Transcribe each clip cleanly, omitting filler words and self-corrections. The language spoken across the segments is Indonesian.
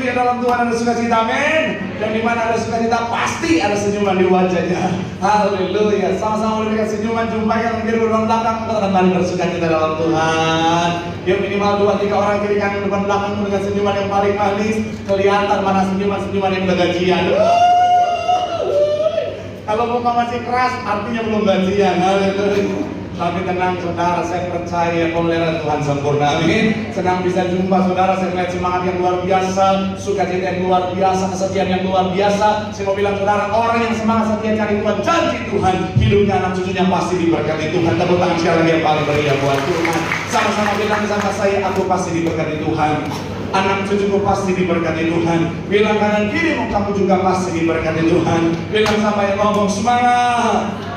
Haleluya, dalam Tuhan ada sukacita, amin. Dan di mana ada sukacita pasti ada senyuman di wajahnya. Haleluya. Sama-sama memberikan senyuman, jumpai yang kiri depan belakang, kita kembali bersukacita dalam Tuhan. Yuk minimal 2-3 orang kiri kanan depan belakang dengan senyuman yang paling manis. Kelihatan mana senyuman-senyuman yang udah gajian. Kalau muka masih keras, artinya belum gajian. Haleluya. Tapi tenang saudara, saya percaya pemeliharaan Tuhan sempurna, amin. Senang bisa jumpa saudara, saya melihat semangat yang luar biasa, sukacita yang luar biasa, kesetiaan yang luar biasa. Saya mau bilang saudara, orang yang semangat setia cari Tuhan, janji Tuhan, hidupnya anak cucunya pasti diberkati Tuhan. Tepuk tangan sekali lagi yang paling meriah buat Tuhan. Sama-sama bilang sama saya, aku pasti diberkati Tuhan. Anak cucuku pasti diberkati Tuhan. Bilang kanan kirimu, kamu juga pasti diberkati Tuhan. Bilang sama yang ngomong, semangat.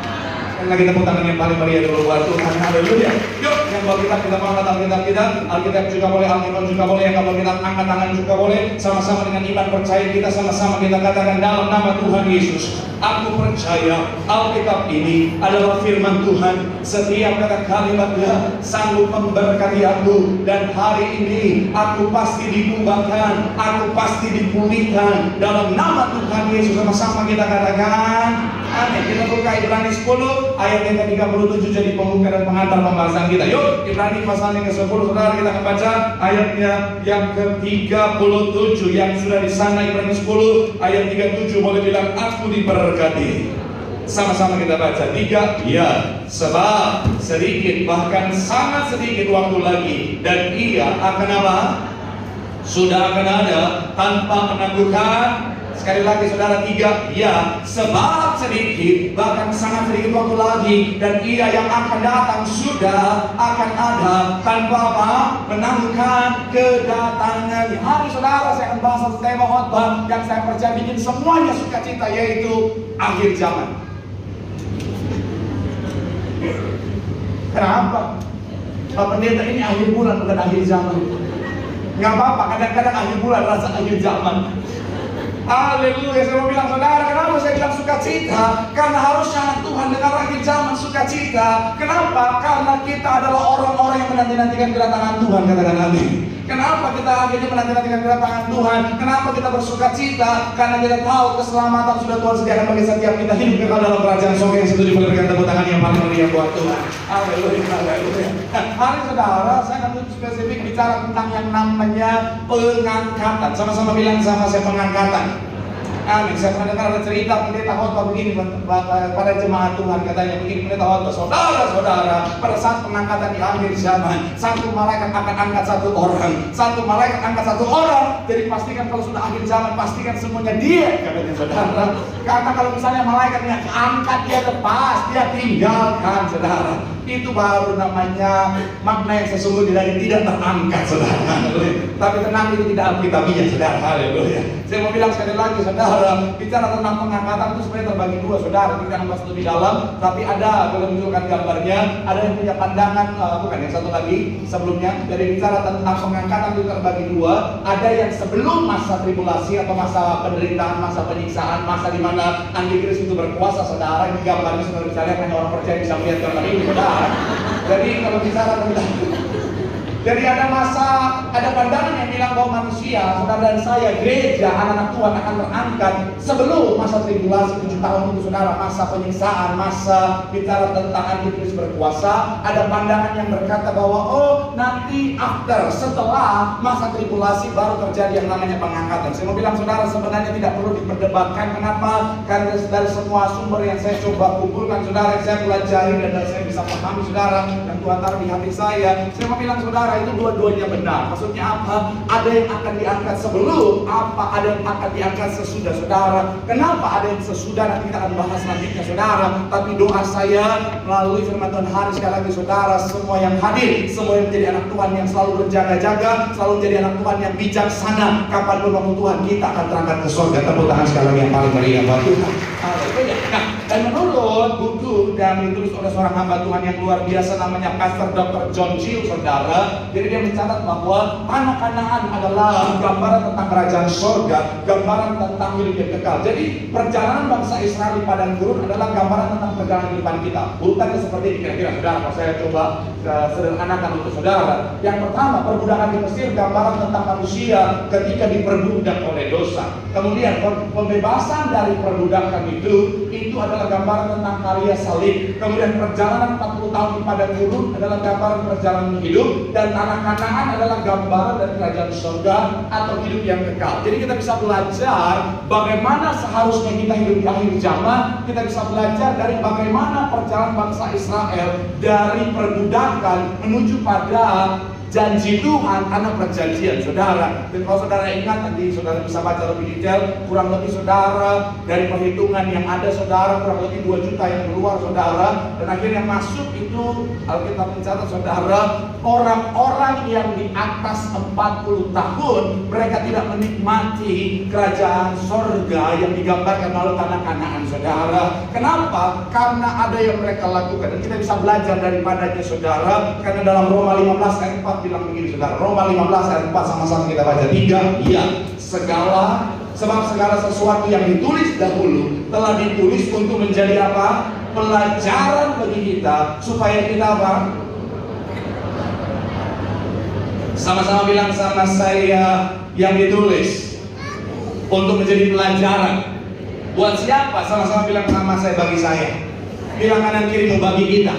Lagi tepuk tangan yang paling meriah dulu buat Tuhan. Haleluya. Yuk, yang bawa kita angkat Alkitab kita. Alkitab juga boleh, Alkitab juga boleh. Yang kalau kita angkat tangan juga boleh. Sama-sama dengan iman percaya kita, sama-sama kita katakan dalam nama Tuhan Yesus, aku percaya Alkitab ini adalah firman Tuhan. Setiap kata kalimatnya sanggup memberkati aku. Dan hari ini aku pasti diubahkan, aku pasti dipulihkan dalam nama Tuhan Yesus. Sama-sama kita katakan amin. Kita buka Ibrani 10 ayat yang ke-37 jadi pembuka dan pengantar pembahasan kita. Yuk, Ibrani pasal yang ke-10 saudara, kita akan baca ayatnya yang ke-37 yang sudah di sana. Ibrani 10 ayat 37 boleh bilang aku diberkati. Sama-sama kita baca 3. Ya, sebab sedikit bahkan sangat sedikit waktu lagi dan ia akan apa? Sudah akan ada tanpa menangguhkan. Sekali lagi saudara 3, ya sebab sedikit bahkan sangat sedikit waktu lagi dan ia yang akan datang sudah akan ada tanpa apa? Menangguhkan kedatangannya. Hari saudara saya akan bahas satu tema khotbah yang saya percaya bikin semuanya sukacita, yaitu akhir zaman. Kenapa? Pak Pendeta, ini akhir bulan bukan akhir zaman. Nggak apa-apa, kadang-kadang akhir bulan rasa akhir zaman. Haleluya. Saya mau bilang saudara, kenapa saya bilang sukacita? Karena harusnya anak Tuhan dengar akhir zaman sukacita. Kenapa? Karena kita adalah orang-orang yang menanti-nantikan kedatangan Tuhan. Katakan amin. Kenapa kita akhirnya menanti-nantikan kedatangan Tuhan? Kenapa kita bersukacita? Karena kita tahu keselamatan sudah Tuhan sediakan bagi setiap kita, hidup kekal dalam kerajaan surga. Yang setuju memberikan tepuk tangan yang paling meriah buat Tuhan. Haleluya, haleluya. Hari saudara, saya akan spesifik bicara tentang yang namanya pengangkatan. Sama-sama bilang sama saya, pengangkatan. Amin. Saya pernah dengar ada cerita pendeta khotbah begini pada jemaat Tuhan, katanya begini pendeta khotbah, saudara-saudara, pada saat pengangkatan di akhir zaman, satu malaikat akan angkat satu orang. Jadi pastikan kalau sudah akhir zaman, pastikan semuanya dia, katanya saudara. Karena kalau misalnya malaikatnya angkat, dia lepas, dia tinggalkan saudara. Itu baru namanya makna yang sesungguhnya dari tidak terangkat saudara. Tapi tenang, ini tidak alkitabiah saudara. Haleluya. Saya mau bilang sekali lagi saudara, bicara tentang pengangkatan itu sebenarnya terbagi dua saudara. Kita akan bahas lebih dalam, tapi ada, boleh menunjukkan gambarnya. Ada yang punya pandangan, bukan yang satu lagi sebelumnya. Jadi bicara tentang pengangkatan itu terbagi dua. Ada yang sebelum masa tribulasi atau masa penderitaan, masa penyiksaan, masa di mana antikris itu berkuasa saudara. Ini gambarnya saudara bisa lihat, hanya orang percaya bisa melihat gambar ini saudara. Jadi kalau bicara tentang ada pandangan yang bilang bahwa manusia, saudara dan saya, gereja, anak-anak Tuhan akan terangkat sebelum masa tribulasi 7 tahun itu saudara, masa penyiksaan, masa bicara tentang antikris berkuasa. Ada pandangan yang berkata bahwa nanti setelah masa tribulasi baru terjadi yang namanya pengangkatan. Saya mau bilang saudara, sebenarnya tidak perlu diperdebatkan. Kenapa? Karena dari semua sumber yang saya coba kumpulkan saudara, yang saya pelajari dan saya bisa pahami saudara, dan Tuhan taruh di hati saya mau bilang saudara, itu dua-duanya benar. Maksudnya apa? Ada yang akan diangkat sebelum, ada yang akan diangkat sesudah saudara. Kenapa ada yang sesudah? Nanti kita akan bahas selanjutnya saudara. Tapi doa saya melalui firman Tuhan hari sekali lagi saudara, semua yang hadir, semua yang menjadi anak Tuhan yang selalu berjaga-jaga, selalu menjadi anak Tuhan yang bijaksana, kapanpun waktu Tuhan kita akan terangkat ke surga. Tepuk tangan sekali lagi yang paling meriah buat Tuhan. Nah, dan menurut buku yang ditulis oleh seorang hamba Tuhan yang luar biasa, namanya Pastor Dr. John Gill, saudara. Jadi dia mencatat bahwa tanah Kanaan adalah gambaran tentang kerajaan sorga, gambaran tentang hidup yang kekal. Jadi perjalanan bangsa Israel di padang gurun adalah gambaran tentang perjalanan kehidupan kita. Urutannya seperti ini kira-kira, saudara. Kalau saya coba sederhanakan untuk saudara. Yang pertama, perbudakan di Mesir, gambaran tentang manusia ketika diperbudak oleh dosa. Kemudian pembebasan dari perbudakan itu adalah gambaran tentang karya salib. Kemudian perjalanan 40 tahun di padang gurun adalah gambaran perjalanan hidup, dan tanah Kanaan adalah gambaran dari kerajaan surga atau hidup yang kekal. Jadi kita bisa belajar bagaimana seharusnya kita hidup di akhir zaman. Kita bisa belajar dari bagaimana perjalanan bangsa Israel dari perbudakan menuju pada janji Tuhan karena perjanjian, saudara. Dan kalau saudara ingat, nanti saudara bisa baca lebih detail. Kurang lebih saudara, dari perhitungan yang ada, saudara, kurang lebih 2 juta yang keluar, saudara. Dan akhirnya masuk itu, Alkitab mencatat, saudara, orang-orang yang di atas 40 tahun, mereka tidak menikmati kerajaan sorga yang digambarkan oleh tanah Kanaan, saudara. Kenapa? Karena ada yang mereka lakukan. Dan kita bisa belajar daripadanya, saudara. Karena dalam Roma 15 ayat 4 bilang begini, saudara. Roma 15 ayat 4, sama-sama kita baca. 3, ya, sebab segala sesuatu yang ditulis dahulu telah ditulis untuk menjadi apa? Pelajaran bagi kita, supaya kita apa? Sama-sama bilang sama saya, yang ditulis untuk menjadi pelajaran. Buat siapa? Sama-sama bilang sama saya, bagi saya. Bilang kanan kirimu, bagi kita.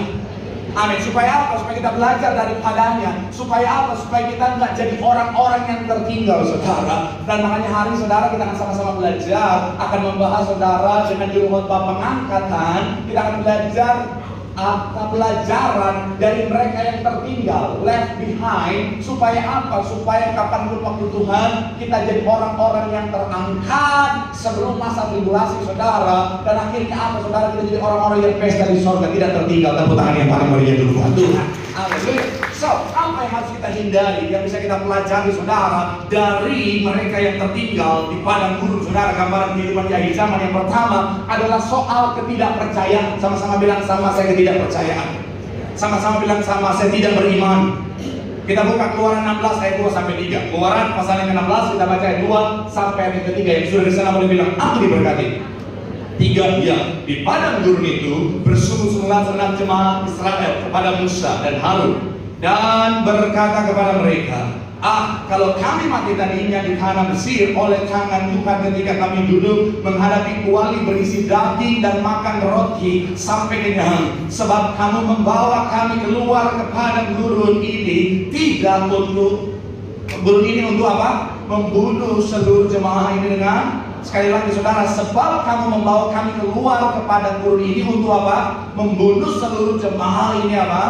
Amin. Supaya apa? Supaya kita belajar daripadanya. Supaya apa? Supaya kita nggak jadi orang-orang yang tertinggal, saudara. Dan makanya hari saudara kita akan sama-sama belajar, akan membahas, saudara, dengan judul khotbah pengangkatan. Kita akan belajar pelajaran dari mereka yang tertinggal, left behind. Supaya apa? Supaya kapanpun waktu Tuhan kita jadi orang-orang yang terangkat sebelum masa tribulasi, saudara. Dan akhirnya apa, saudara? Kita jadi orang-orang yang pesta di sorga, tidak tertinggal. Tepuk tangan yang paling meriah dulu buat Tuhan. Haleluya. So, apa yang harus kita hindari, yang bisa kita pelajari, saudara, dari mereka yang tertinggal di padang gurun, saudara? Gambaran kehidupan di akhir zaman yang pertama adalah soal ketidakpercayaan. Sama-sama bilang sama saya, ketidakpercayaan. Sama-sama bilang sama saya, tidak beriman. Kita buka Keluaran 16 ayat 2 sampai 3. Keluaran pasal yang ke-16 kita baca ayat 2 sampai ayat ke-3. Yang sudah di sana boleh bilang, aku diberkati. 3, ya, di padang gurun itu bersungguh-sungguhlah senang jemaat Israel kepada Musa dan Harun, dan berkata kepada mereka, kalau kami mati tadinya di tanah Mesir oleh tangan Tuhan ketika kami duduk menghadapi kuali berisi daging dan makan roti sampai kenyang, sebab kamu membawa kami keluar ke padang gurun ini tidak untuk gurun ini untuk apa? Membunuh seluruh jemaah ini dengan, sekali lagi saudara, sebab kamu membawa kami keluar ke padang gurun ini untuk apa? Membunuh seluruh jemaah ini apa?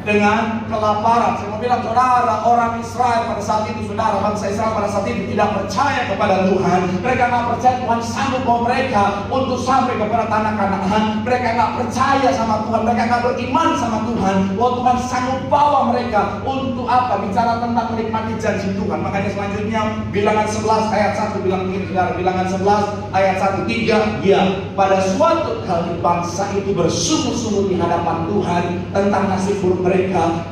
Dengan kelaparan. Saya mau bilang, saudara, orang Israel pada saat itu, saudara, bangsa Israel pada saat itu tidak percaya kepada Tuhan. Mereka nggak percaya Tuhan sanggup bawa mereka untuk sampai kepada tanah Kanaan. Mereka nggak percaya sama Tuhan. Mereka nggak beriman sama Tuhan bahwa Tuhan sanggup bawa mereka untuk apa? Bicara tentang menikmati janji Tuhan. Makanya selanjutnya Bilangan 11 ayat 1 bilang begini, saudara. Bilangan 11 ayat 1, 3, ya, pada suatu kali bangsa itu bersungguh-sungguh di hadapan Tuhan tentang nasib buruk mereka.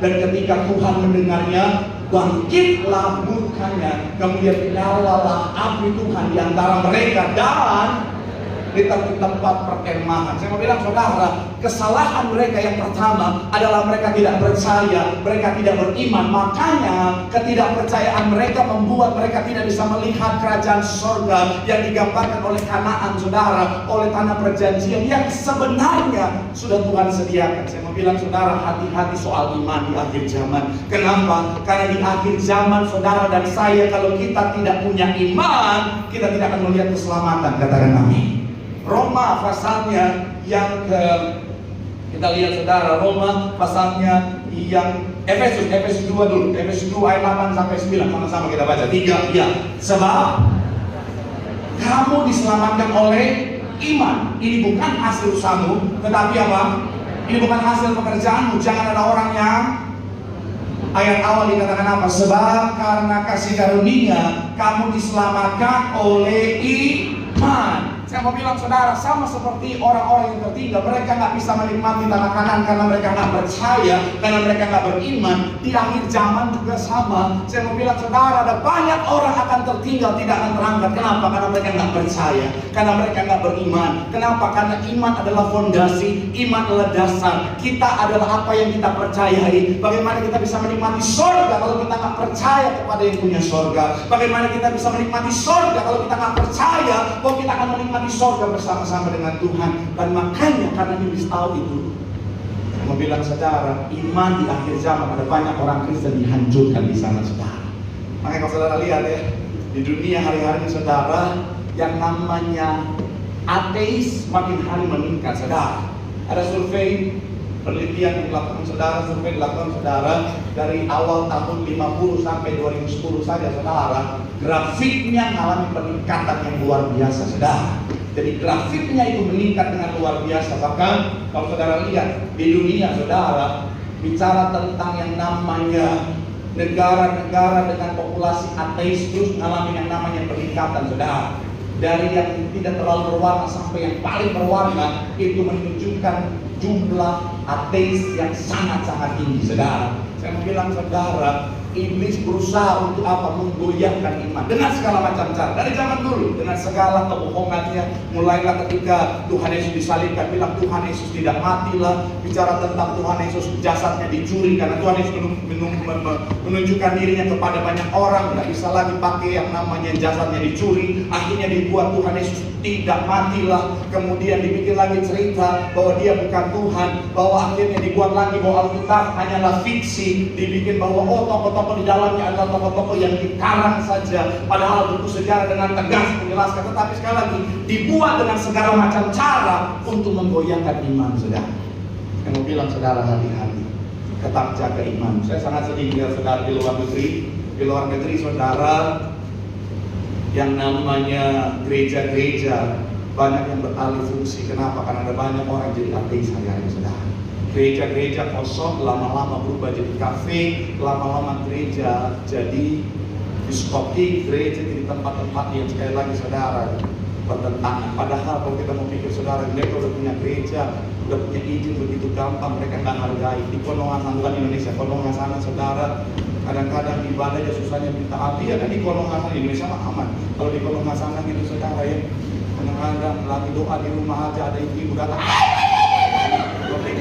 Dan ketika Tuhan mendengarnya, bangkitlah murkanya, kemudian nyalalah api Tuhan di antara mereka dan di tempat perkemahan. Saya mau bilang, saudara, kesalahan mereka yang pertama adalah mereka tidak percaya, mereka tidak beriman. Makanya ketidakpercayaan mereka membuat mereka tidak bisa melihat kerajaan sorga yang digambarkan oleh Kanaan, saudara, oleh tanah perjanjian yang sebenarnya sudah Tuhan sediakan. Saya mau bilang, saudara, hati-hati soal iman di akhir zaman. Kenapa? Karena di akhir zaman, saudara dan saya, kalau kita tidak punya iman, kita tidak akan melihat keselamatan. Katakan amin. Roma pasalnya yang kita lihat, saudara, Roma pasalnya yang Efesus 2 dulu. Efesus 2 ayat 8 sampai 9. Sama-sama kita baca. 3, ya, sebab kamu diselamatkan oleh iman. Ini bukan hasil usahamu, tetapi apa? Ini bukan hasil pekerjaanmu. Jangan ada orang yang ayat awal dikatakan apa? Sebab karena kasih karunia kamu diselamatkan oleh iman. Saya mau bilang saudara, sama seperti orang-orang yang tertinggal. Mereka nggak bisa menikmati tanah Kanaan karena mereka nggak percaya, karena mereka nggak beriman. Di akhir zaman juga sama. Saya mau bilang saudara, ada banyak orang akan tertinggal, tidak akan terangkat. Kenapa? Karena mereka nggak percaya, karena mereka nggak beriman. Kenapa? Karena iman adalah fondasi, iman adalah dasar. Kita adalah apa yang kita percayai. Bagaimana kita bisa menikmati sorga kalau kita nggak percaya kepada yang punya sorga? Bagaimana kita bisa menikmati sorga kalau kita nggak percaya bahwa kita akan menikmati sorga bersama-sama dengan Tuhan? Dan makanya karena iblis tahu itu, saya mau bilang saudara, iman di akhir zaman ada banyak orang Kristen dihancurkan di sana saudara. Makanya kalau saudara lihat ya, di dunia hari-hari ini saudara, yang namanya ateis makin hari meningkat saudara. Ada survei penelitian yang dilakukan saudara, dari awal tahun 50 sampai 2010 saja saudara, grafiknya mengalami peningkatan yang luar biasa saudara. Jadi grafiknya itu meningkat dengan luar biasa. Bahkan kalau saudara lihat di dunia saudara, bicara tentang yang namanya negara-negara dengan populasi ateis terus mengalami yang namanya peningkatan saudara. Dari yang tidak terlalu berwarna sampai yang paling berwarna, itu menunjukkan jumlah ateis yang sangat-sangat tinggi saudara. Saya mau bilang saudara, iblis berusaha untuk apa? Menggoyahkan iman dengan segala macam cara. Dari zaman dulu, dengan segala kebohongannya, mulailah ketika Tuhan Yesus disalibkan, bilang Tuhan Yesus tidak matilah. Bicara tentang Tuhan Yesus jasadnya dicuri, karena Tuhan Yesus menunjukkan dirinya kepada banyak orang, tidak bisa lagi pakai yang namanya jasadnya dicuri. Akhirnya dibuat Tuhan Yesus tidak matilah. Kemudian dibikin lagi cerita bahwa dia bukan Tuhan, bahwa akhirnya dibuat lagi bahwa Alkitab hanyalah fiksi, dibikin bahwa tokoh-tokoh di dalamnya adalah tokoh-tokoh yang dikarang saja, padahal buku sejarah dengan tegas menjelaskan. Tetapi sekali lagi dibuat dengan segala macam cara untuk menggoyahkan iman saudara. Saya mau bilang saudara, hati-hati, tetap jaga iman. Saya sangat sedih melihat saudara di luar negeri. Di luar negeri saudara, yang namanya gereja-gereja banyak yang beralih fungsi. Kenapa? Karena ada banyak orang jadi ateis hari-hari saudara. Gereja-gereja kosong, lama-lama berubah jadi kafe, lama-lama gereja jadi diskotik, gereja jadi tempat-tempat yang sekali lagi saudara bertentangan. Padahal kalau kita mau pikir saudara, mereka udah punya gereja, udah punya izin begitu gampang, mereka nggak hargai. Di Konongan, bukan Indonesia, Konongan sana saudara, kadang-kadang ibadahnya susahnya minta api ya kan. Di Konongan sana, Indonesia mah aman. Kalau di Konongan sana gitu saudara ya, kadang-kadang lagi doa di rumah aja ada ibu datang.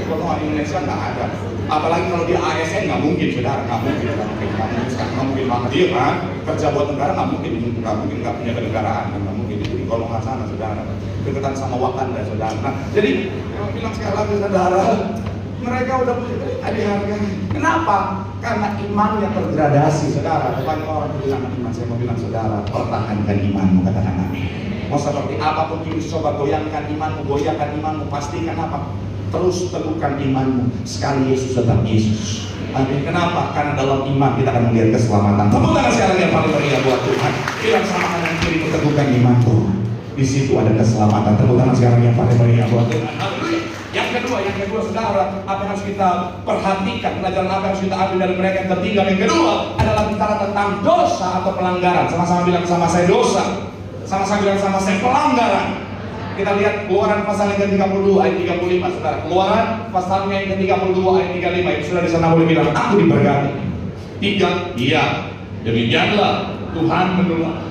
Kalau di Indonesia nggak ada, apalagi kalau dia ASN nggak mungkin saudara, nggak mungkin banget dia kan kerja buat negara, nggak mungkin nggak punya kenegaraan, nggak mungkin. Itu di golongan sana saudara, deketan sama Wakanda saudara. Nah, jadi saya bilang sekali lagi saudara, mereka udah punya harga. Kenapa? Karena imannya tergradasi saudara. Banyak orang bilang iman. Saya mau bilang saudara, pertahankan imanmu, katakan amin. Mau seperti apapun iblis coba goyangkan imanmu, pastikan apa? Terus teguhkan imanmu. Sekali Yesus tetap Yesus. Amin. Kenapa? Karena dalam iman kita akan melihat keselamatan. Tepuk tangan sekarang yang paling meriah buat Tuhan. Bilang sama kanan kiri, teguhkan imanku. Di situ ada keselamatan. Tepuk tangan sekarang yang paling meriah buat Tuhan. Haleluya. Yang kedua saudara, apa yang harus kita perhatikan, pelajaran apa yang harus kita ambil dari mereka yang tertinggal. Yang kedua adalah bicara tentang dosa atau pelanggaran. Sama-sama bilang sama saya dosa. Sama-sama bilang sama saya pelanggaran. Kita lihat Keluaran pasal yang ke-32 ayat 35 saudara. Keluaran pasalnya yang ke-32 ayat 35. Itu sudah di sana boleh bilang aku diberkati. 3, iya. Demikianlah Tuhan menolong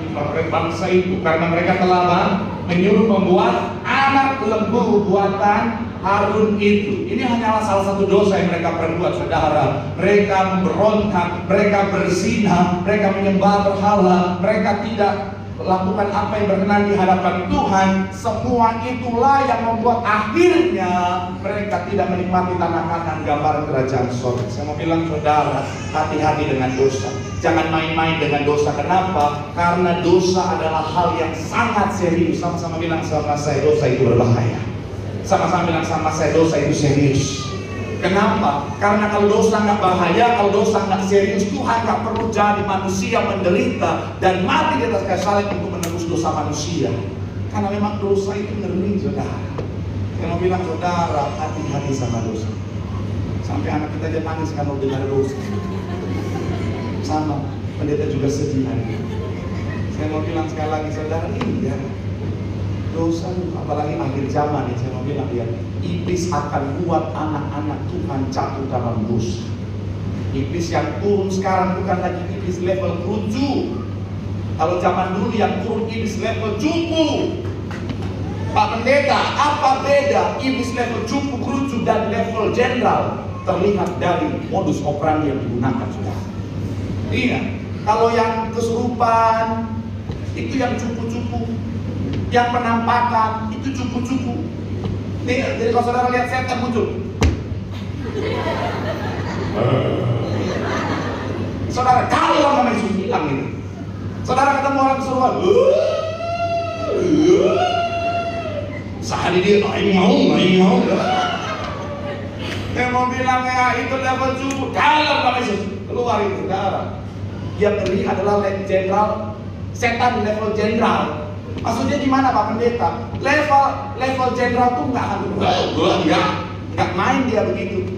bangsa itu karena mereka telah menyuruh membuat anak lembu buatan Harun itu. Ini hanyalah salah satu dosa yang mereka perbuat saudara. Mereka memberontak, mereka berzina, mereka menyembah berhala, mereka tidak lakukan apa yang berkenan di hadapan Tuhan. Semua itulah yang membuat akhirnya mereka tidak menikmati tanah Kanaan, gambaran kerajaan surga. Saya mau bilang saudara, hati-hati dengan dosa. Jangan main-main dengan dosa. Kenapa? Karena dosa adalah hal yang sangat serius. Sama-sama bilang sama saya, dosa itu berbahaya. Sama-sama bilang sama saya, dosa itu serius. Kenapa? Karena kalau dosa nggak bahaya, kalau dosa nggak serius, Tuhan nggak perlu jadi manusia menderita dan mati di atas kayu salib untuk menebus dosa manusia. Karena memang dosa itu ngeri saudara. Saya mau bilang saudara, hati-hati sama dosa. Sampai anak kita aja nangis kalau dengar dosa. Sama, pendeta juga sedih hari ini. Saya mau bilang sekali lagi saudara, ini ya. Dosa, apalagi akhir zaman ini, saya mau bilang ya, iblis akan buat anak-anak Tuhan jatuh dalam dosa. Iblis yang turun sekarang bukan lagi iblis level kerucu. Kalau zaman dulu yang turun iblis level cupu. Pak Pendeta, apa beda iblis level cupu, kerucu dan level jenderal? Terlihat dari modus operandi yang digunakan, saudara. Iya, kalau yang kesurupan itu yang cupu-cupu, yang penampakan itu cupu-cupu. Nih, jadi kalau saudara lihat setan muncul, saudara kalau nama Yesus bilang ini, saudara ketemu orang kesurupan, sehari dia aing mau. Yang mau bilang ya itu level cupu, kalau nama Yesus keluar itu, saudara. Yang ngeri adalah jenderal, setan level jenderal. Maksudnya gimana Pak Pendeta? Level jenderal tuh nggak main dia begitu.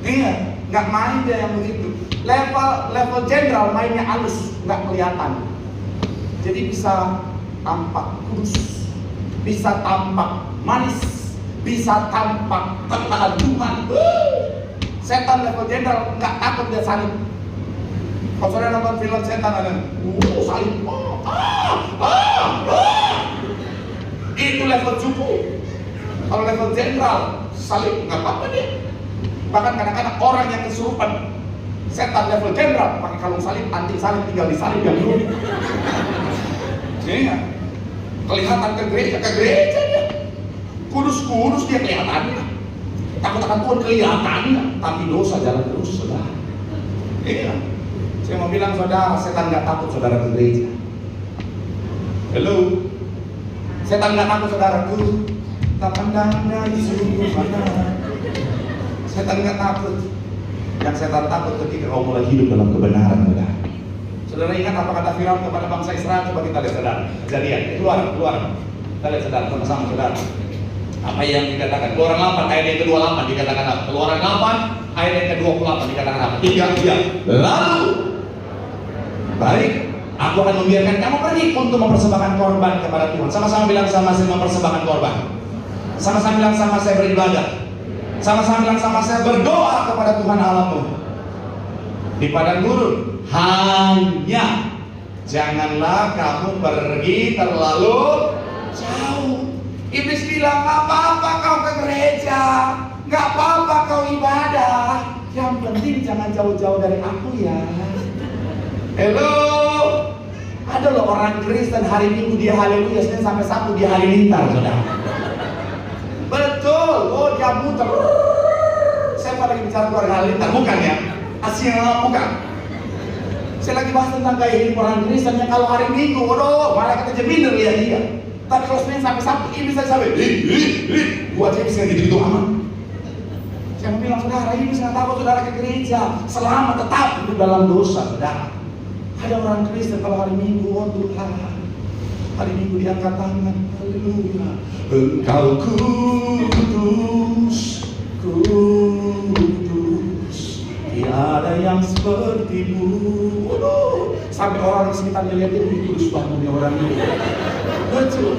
Iya, nggak main dia yang begitu. Level jenderal mainnya halus, nggak kelihatan. Jadi bisa tampak kudus, bisa tampak manis, bisa tampak keagungan. Setan level jenderal nggak takut dia salib. Kalau saudara nonton film setan ada, salib, itu level cukup. Kalau level jenderal, salib nggak apa-apa dia. Bahkan kadang-kadang orang yang kesurupan, setan level jenderal pakai kalung salib, anti salib, tinggal disalib yang dulu. Iya, kelihatan ke gereja dia. Kudus dia kelihatannya. Takut akan Tuhan kelihatannya, tapi dosa jalan terus, saudara. Iya. Saya mau bilang saudara, setan nggak takut saudara ke gereja. Halo, setan nggak takut saudaraku. Tak pandang dari sudut mana. Setan nggak takut. Yang setan takut ketika kau mulai hidup dalam kebenaran, saudara. Saudara ingat apa kata Firaun kepada bangsa Israel? Coba kita lihat, saudara. Kejadian, keluar. Kita lihat, saudara, sama-sama, saudara. Apa yang dikatakan? Keluaran 8 ayat yang ke-28 dikatakan apa? Keluaran 8 ayat yang ke-28 dikatakan apa? 3. Lalu baik, aku akan membiarkan kamu pergi untuk mempersembahkan korban kepada Tuhan. Sama-sama bilang sama saya mempersembahkan korban. Sama-sama bilang sama saya beribadah. Sama-sama bilang sama saya berdoa kepada Tuhan Allahmu. Di padang gurun, hanya janganlah kamu pergi terlalu jauh. Iblis bilang, gak apa-apa kau ke gereja, gak apa-apa kau ibadah, yang penting jangan jauh-jauh dari aku ya. Halo, ada loh orang Kristen hari Minggu dia haleluya, Senin sampai Sabtu dia halilintar, saudara. Betul, dia muter. Saya lagi bicara keluarga halilintar, bukan ya? Asyik bukan. Saya lagi bahas tentang gaya hidup orang Kristen yang kalau hari Minggu, waduh, malah kata jeminder lihat dia. Tapi kalau Senin sampai Sabtu ini bisa sampai, buat saya bisa gitu-gitu aman. Saya mau bilang saudara, ini bisa takut saudara ke gereja, selama tetap hidup dalam dosa, saudara. Ada orang Kristen kalau hari Minggu, oh Tuhan, hari Minggu diangkat tangan, haleluya. Engkau kudus, tiada yang sepertimu. Waduh, sampai orang di sekitarnya lihat ini kudus banget nih orang ini. Betul.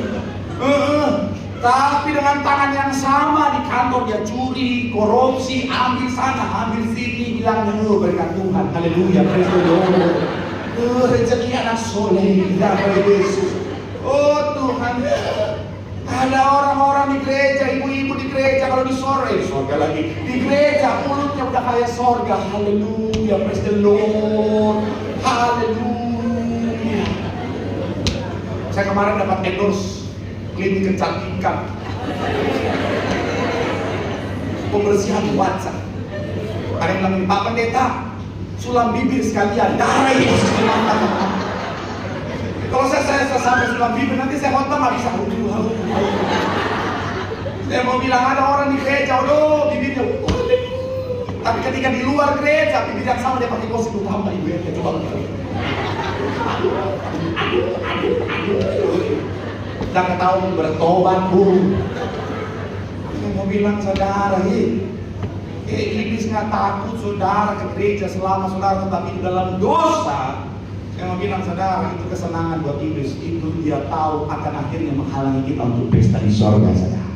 Tapi dengan tangan yang sama di kantor dia curi, korupsi, ambil sana, ambil sini, bilang berikan Tuhan, haleluya, praise the Lord. Rezeki anak soleh, dari Yesus. Oh Tuhan, ada orang-orang di gereja, ibu-ibu di gereja kalau di sore, sorga lagi di gereja, mulutnya udah kayak sorga, haleluya, praise the Lord, haleluya. Saya kemarin dapat endorse klinik kecantikan, pembersihan wajah. Ada yang bilang, Pak Pendeta, sulam bibir sekalian, darah Yesus di mata. Kalau saya sampai sulam bibir, nanti saya khotbah nggak bisa. Saya mau bilang ada orang di gereja, aduh bibirnya, tapi ketika di luar gereja, bibir yang sama dia pakai kostum utama ibu ya, coba lihat. Dan ketahuan bertobat bu. Saya mau bilang saudara, iblis nggak takut saudara ke gereja selama saudara tetap hidup dalam dosa. Saya mau bilang saudara, itu kesenangan buat iblis. Itu dia tahu akan akhirnya menghalangi kita untuk pesta di sorga, saudara.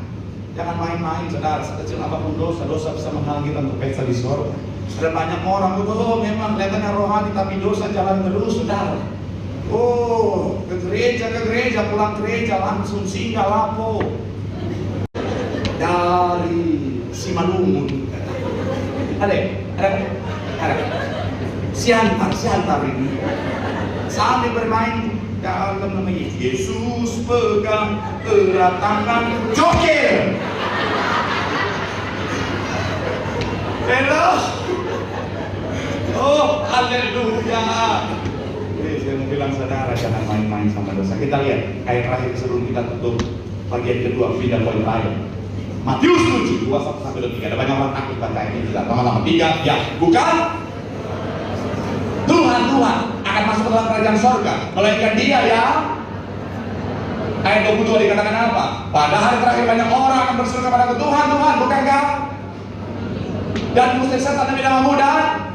Jangan main-main, saudara. Sekecil apapun dosa bisa menghalangi kita untuk pesta di sorga. Ada banyak orang itu memang kelihatannya rohani tapi dosa jalan terus, saudara. Oh, ke gereja, pulang gereja langsung singgah lapo dari Simalungun. Ada. Siantar ini. Sambil bermain dalam nama Yesus, pegang erat tangan, joker. Hello. Oh, haleluya. Saya mau bilang saudara, jangan main-main sama dosa. Kita lihat ayat terakhir sebelum kita tutup bagian kedua, pindah poin terakhir. Matius 7, 21-3. Ada banyak orang takut baca ini. Tidak lama-lama 3, ya, bukan Tuhan akan masuk ke dalam kerajaan sorga, melainkan Dia yang ayat 22 dikatakan apa? Pada hari terakhir banyak orang akan berseru kepada Tuhan, bukankah? Dan mesti setan demi namamu dan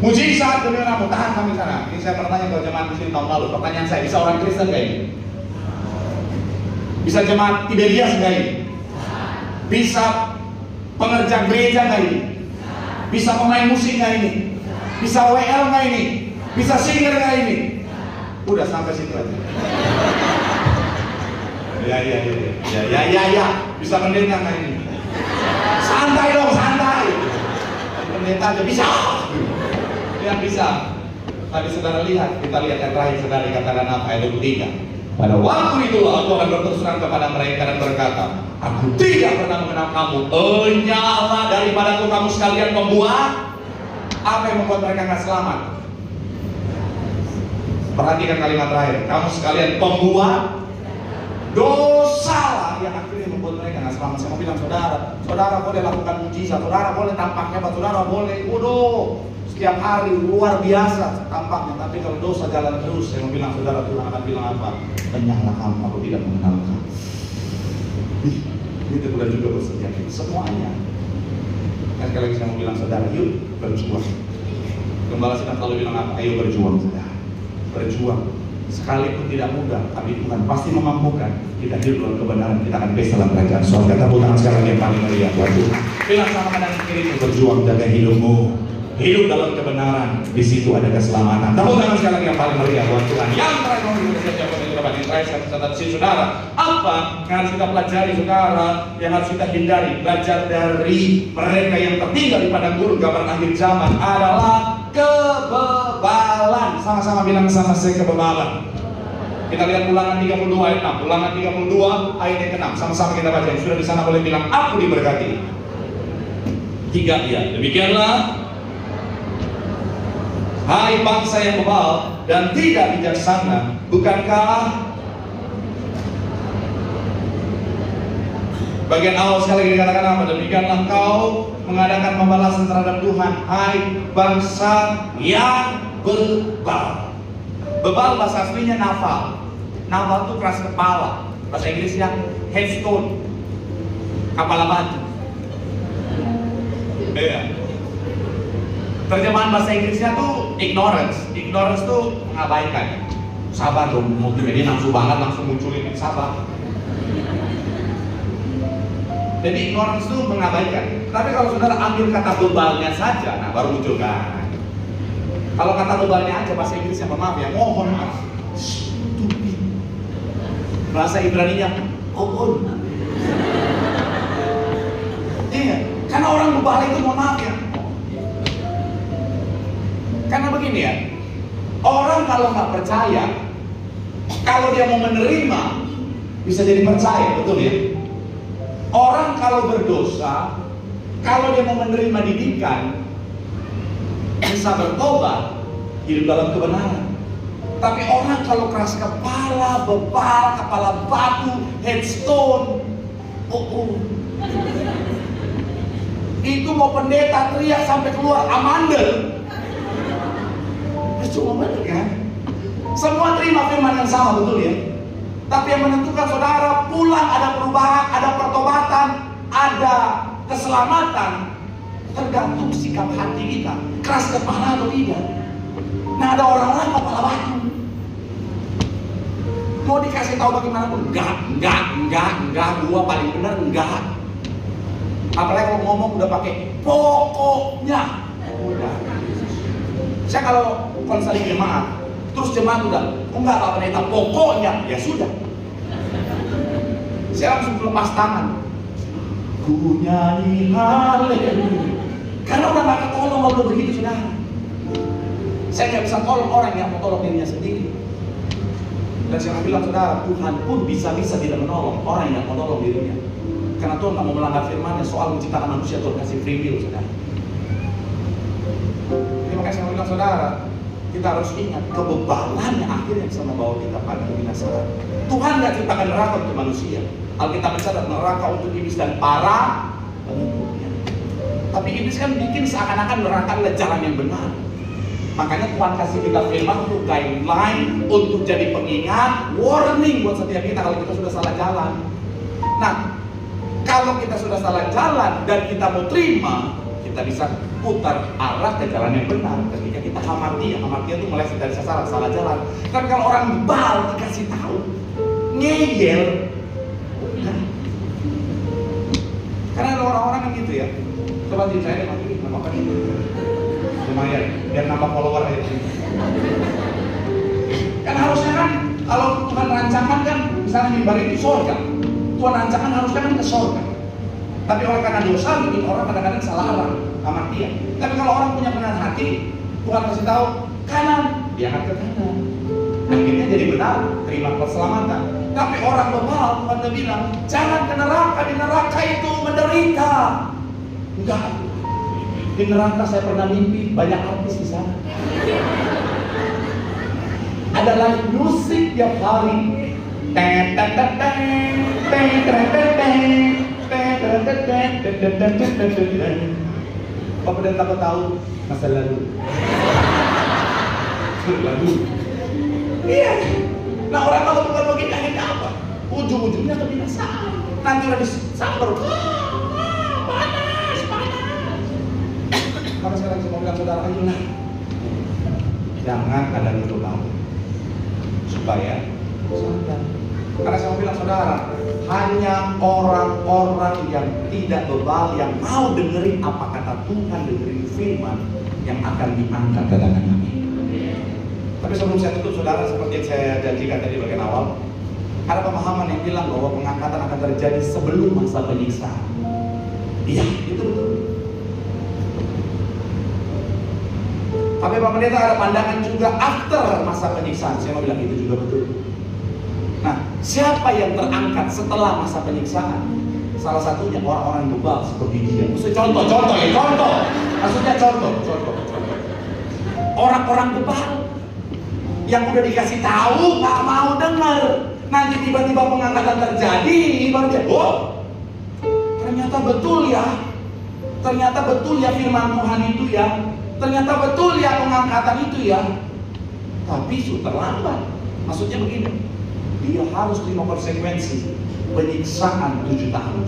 mujizat demi namamu. Tahan kami sana. Ini saya bertanya ke jemaat di sini tahun lalu. Pertanyaan saya, bisa orang Kristen gak ini? Bisa jemaat Tiberias gak ini? Bisa pengerja gereja gak ini? Bisa pemain musik gak ini? Bisa WL gak ini? Bisa singer gak ini? Udah sampai situ aja. Ya. Bisa pendeta gak ini? Santai dong, santai. Pendeta aja bisa. Yang bisa. Tadi saudara lihat, kita lihat yang terakhir saudara dikatakan apa? Ayat 23. Pada waktu itu aku akan berterus terang kepada mereka dan berkata, aku tidak pernah mengenal kamu. Enyahlah daripadaku kamu sekalian pembuat. Apa yang membuat mereka nggak selamat? Perhatikan kalimat terakhir. Kamu sekalian pembuat dosa lah yang akhirnya membuat mereka nggak selamat. Saya mau bilang saudara boleh lakukan mujizat, saudara boleh tampak hebat, saudara boleh, setiap hari luar biasa tampaknya, tapi kalau dosa jalan terus, saya mau bilang saudara, Tuhan akan bilang apa? Enyahlah kamu, aku tidak mengenal kamu. Itu sudah juga bersedia semuanya. Dan sekali lagi saya mau bilang saudara, yuk berjuang. Gembala sedang selalu bilang apa? Ayo berjuang saudara, berjuang. Sekalipun tidak mudah, tapi Tuhan pasti memampukan. Kita hidup dalam kebenaran, kita akan pesta dalam kerajaan surga. Tepuk tangan sekali lagi yang paling meriah buat Tuhan. Bilang sama kanan kiri, berjuang jaga hidupmu. Hidup dalam kebenaran, di situ ada keselamatan. Tepuk tangan sekali lagi yang paling meriah buat Tuhan. Yang terakhir mau kita terakhir saya catat sih saudara. Apa yang harus kita pelajari saudara? Yang harus kita hindari, belajar dari mereka yang tertinggal di padang gurun gambaran akhir zaman adalah kebebalan. Sama-sama bilang sama saya, kebebalan. Kita lihat Ulangan 32 ayat 6. Ulangan 32 ayat yang ke-6. Sama-sama kita baca. Yang sudah di sana boleh bilang, aku diberkati. 3 ya. Demikianlah, hai bangsa yang bebal dan tidak bijaksana, bukankah bagian awal sekali lagi dikatakan apa? Demikianlah kau mengadakan pembalasan terhadap Tuhan, hai bangsa yang bebal. Bebal bahasa aslinya naval. Naval itu keras kepala. Bahasa Inggrisnya headstone, kepala batu. Iya. Terjemahan bahasa Inggrisnya tuh ignorance. Ignorance tuh mengabaikan. Sabar dong, multimedia nafsu banget langsung munculin sabar. Jadi ignorance tuh mengabaikan. Tapi kalau saudara ambil kata bebalnya saja, nah baru muncul kan. Kalau kata bebalnya aja bahasa Inggrisnya, maaf ya, mohon maaf. Stupid. Bahasa Ibraninya ohon. Iya, karena orang bebal itu mohon maaf ya. Karena begini ya, orang kalau nggak percaya, kalau dia mau menerima, bisa jadi percaya, betul ya? Orang kalau berdosa, kalau dia mau menerima didikan, bisa bertobat, hidup dalam kebenaran. Tapi orang kalau keras kepala, bebal, kepala batu, headstone, itu mau pendeta teriak sampai keluar amandel. Cuma betul kan? Semua terima firman yang sama, betul ya? Tapi yang menentukan saudara pulang ada perubahan, ada pertobatan, ada keselamatan, Tergantung sikap hati kita, keras kepala atau tidak. Nah, ada orang-orang kepala batu. Mau dikasih tahu bagaimanapun, enggak, gua paling benar, enggak. Apalagi kalau ngomong udah pakai pokoknya. Udah. Saya kalau konseling jemaat, terus jemaat udah, enggak Pak Pendeta, pokoknya, ya sudah. Saya langsung lepas tangan. Ku nyanyi haleluya. Karena udah gak ketolong kalau udah begitu, saudara. Saya nggak bisa tolong orang yang mau tolong dirinya sendiri. Dan saya bilang, saudara, Tuhan pun bisa-bisa tidak menolong orang yang mau tolong dirinya. Karena Tuhan nggak mau melanggar firman-Nya soal menciptakan manusia. Tuhan kasih free will, saudara. Jadi makanya saya bilang, saudara, kita harus ingat kebebalan yang akhirnya bisa membawa kita pada kebinasaan. Tuhan nggak ciptakan neraka untuk manusia. Alkitab mencatat neraka untuk iblis dan para pengikutnya. Tapi iblis kan bikin seakan-akan neraka adalah jalan yang benar. Makanya Tuhan kasih kita firman untuk guideline, untuk jadi pengingat, warning buat setiap kita kalau kita sudah salah jalan. Nah, kalau kita sudah salah jalan dan kita mau terima, kita bisa putar arah ke jalan yang benar. Ketika kita hamartia itu meleset dari sasaran, salah jalan. Tapi kalau orang bebal dikasih tahu, ngeyel, udah. Karena ada orang-orang yang gitu ya. Coba tim saya deh, nama apa nih? Lumayan, biar nambah follower aja. Kan harusnya kan, kalau Tuhan rancangkan kan, misalnya mimbar itu surga. Tuhan rancangkan harusnya kan ke surga. Tapi oleh karena dosa, bikin orang kadang-kadang salah arah, hamartia. Tapi kalau orang punya kebenaran hati, Tuhan kasih tahu kanan, dia akan ke kanan. Akhirnya jadi benar, terima keselamatan. Tapi orang bebal, Tuhan udah bilang, jangan ke neraka, di neraka itu menderita. Enggak. Di neraka saya pernah mimpi banyak artis di sana. Ada live musik tiap hari. Bapak dan takut tahu masa lalu. Lalu. Iya. Nah, orang kalau bukan begini akhirnya apa? Ujung-ujungnya kebinasaan. Nanti udah disambar. Maka sekarang saya mau bilang, saudara, ayolah, jangan ada dulu mau supaya sadar. Karena saya mau bilang, saudara, hanya orang-orang yang tidak bebal, yang mau dengerin apa kata Tuhan, dengerin firman, yang akan diangkat. Katakan amin. Tapi sebelum saya tutup, saudara, seperti yang saya janjikan tadi bagian awal, ada pemahaman yang bilang bahwa pengangkatan akan terjadi sebelum masa penyiksaan. Iya, itu betul. Tapi Pak Pendeta ada pandangan juga after masa penyiksaan. Saya mau bilang itu juga betul. Nah, siapa yang terangkat setelah masa penyiksaan? Salah satunya orang-orang bebal seperti dia. Maksudnya contoh ya, contoh. Maksudnya contoh. Orang-orang bebal yang udah dikasih tahu nggak mau dengar. Nanti tiba-tiba pengangkatan terjadi, baru dia, oh, ternyata betul ya firman Tuhan itu ya. Ternyata betul ya pengangkatan itu ya. Tapi sudah terlambat. Maksudnya begini, dia harus terima konsekuensi penyiksaan 7 tahun.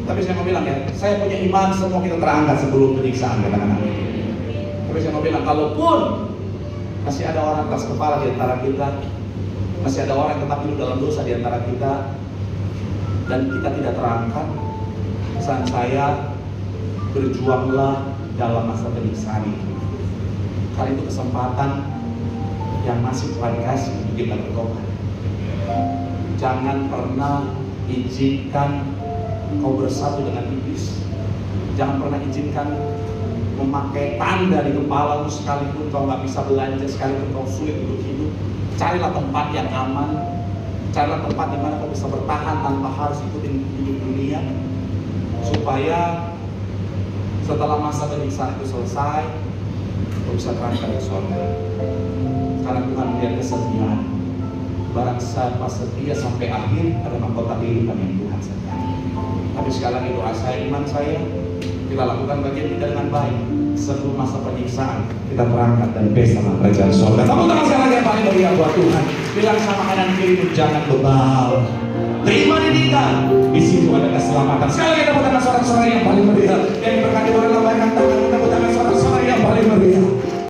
Tapi saya mau bilang ya, saya punya iman semua kita terangkat sebelum penyiksaan, katakan amin. Tapi saya mau bilang, kalaupun masih ada orang atas kepala di antara kita, masih ada orang yang tetap hidup dalam dosa di antara kita, dan kita tidak terangkat, pesan saya, berjuanglah dalam masa penyiksaan itu. Karena itu kesempatan yang masih Tuhan kasih untuk kita bertobat. Jangan pernah izinkan kau bersatu dengan iblis. Jangan pernah izinkan memakai tanda di kepala sekalipun kau nggak bisa belanja, sekalipun kau sulit untuk hidup. Carilah tempat yang aman. Carilah tempat di mana kau bisa bertahan tanpa harus ikutin hidup dunia, supaya setelah masa penyiksaan itu selesai, kau bisa terangkat ke surga. Karena Tuhan melihat kesetiaan. Barang siapa setia sampai akhir adalah mahkota kehidupan yang Tuhan sediakan. Tapi sekali lagi doa saya, iman saya, kita lakukan bagian kita dengan baik. Sebelum masa penyiksaan, kita terangkat dan pesta kerajaan surga. Tepuk tangan sekali lagi yang paling meriah buat Tuhan. Bilang sama kanan kiri, jangan bebal. Terima di kita. Di situ ada keselamatan. Sekali lagi tepuk tangan sorak-sorai yang paling meriah.